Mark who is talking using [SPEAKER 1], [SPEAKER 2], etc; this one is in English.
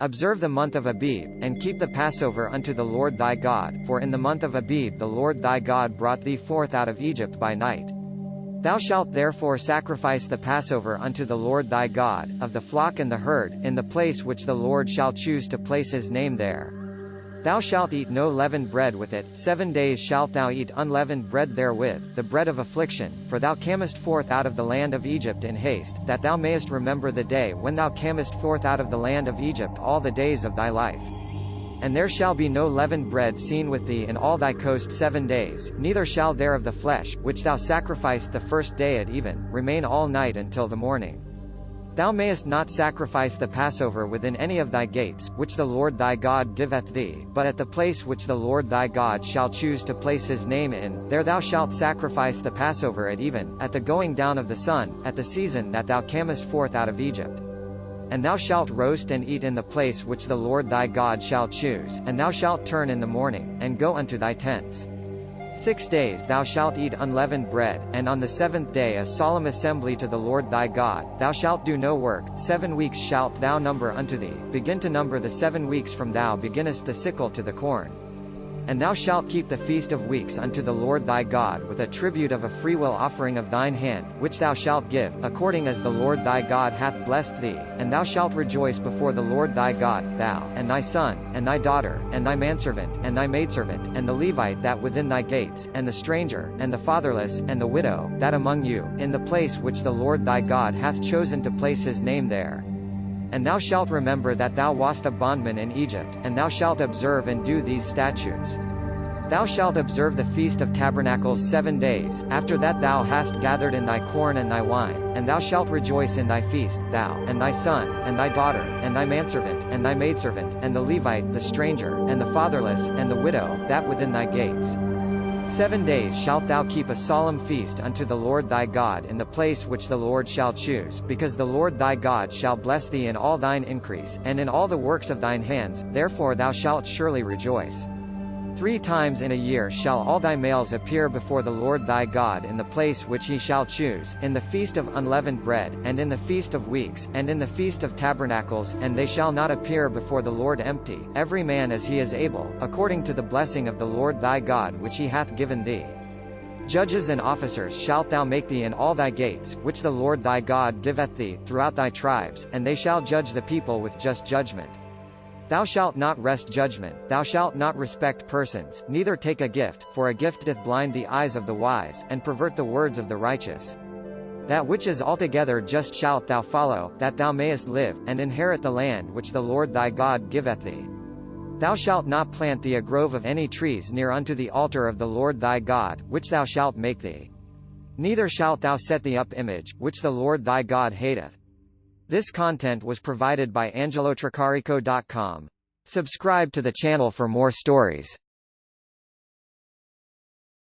[SPEAKER 1] Observe the month of Abib, and keep the Passover unto the Lord thy God, for in the month of Abib the Lord thy God brought thee forth out of Egypt by night. Thou shalt therefore sacrifice the Passover unto the Lord thy God, of the flock and the herd, in the place which the Lord shall choose to place his name there. Thou shalt eat no leavened bread with it, 7 days shalt thou eat unleavened bread therewith, the bread of affliction, for thou camest forth out of the land of Egypt in haste, that thou mayest remember the day when thou camest forth out of the land of Egypt all the days of thy life. And there shall be no leavened bread seen with thee in all thy coast 7 days, neither shall there of the flesh, which thou sacrificed the first day at even, remain all night until the morning. Thou mayest not sacrifice the Passover within any of thy gates, which the Lord thy God giveth thee, but at the place which the Lord thy God shall choose to place his name in, there thou shalt sacrifice the Passover at even, at the going down of the sun, at the season that thou camest forth out of Egypt. And thou shalt roast and eat in the place which the Lord thy God shall choose, and thou shalt turn in the morning, and go unto thy tents. 6 days thou shalt eat unleavened bread, and on the 7th day a solemn assembly to the Lord thy God. Thou shalt do no work, 7 weeks shalt thou number unto thee, begin to number the 7 weeks from thou beginnest the sickle to the corn. And thou shalt keep the feast of weeks unto the Lord thy God with a tribute of a freewill offering of thine hand, which thou shalt give, according as the Lord thy God hath blessed thee, and thou shalt rejoice before the Lord thy God, thou, and thy son, and thy daughter, and thy manservant, and thy maidservant, and the Levite that within thy gates, and the stranger, and the fatherless, and the widow, that among you, in the place which the Lord thy God hath chosen to place his name there. And thou shalt remember that thou wast a bondman in Egypt, and thou shalt observe and do these statutes. Thou shalt observe the feast of tabernacles 7 days, after that thou hast gathered in thy corn and thy wine, and thou shalt rejoice in thy feast, thou, and thy son, and thy daughter, and thy manservant, and thy maidservant, and the Levite, the stranger, and the fatherless, and the widow, that within thy gates. 7 days shalt thou keep a solemn feast unto the Lord thy God in the place which the Lord shall choose, because the Lord thy God shall bless thee in all thine increase, and in all the works of thine hands, therefore thou shalt surely rejoice. 3 times in a year shall all thy males appear before the Lord thy God in the place which he shall choose, in the feast of unleavened bread, and in the feast of weeks, and in the feast of tabernacles, and they shall not appear before the Lord empty, every man as he is able, according to the blessing of the Lord thy God which he hath given thee. Judges and officers shalt thou make thee in all thy gates, which the Lord thy God giveth thee, throughout thy tribes, and they shall judge the people with just judgment. Thou shalt not wrest judgment, thou shalt not respect persons, neither take a gift, for a gift doth blind the eyes of the wise, and pervert the words of the righteous. That which is altogether just shalt thou follow, that thou mayest live, and inherit the land which the Lord thy God giveth thee. Thou shalt not plant thee a grove of any trees near unto the altar of the Lord thy God, which thou shalt make thee. Neither shalt thou set thee up image, which the Lord thy God hateth. This content was provided by angelotricarico.com. Subscribe to the channel for more stories.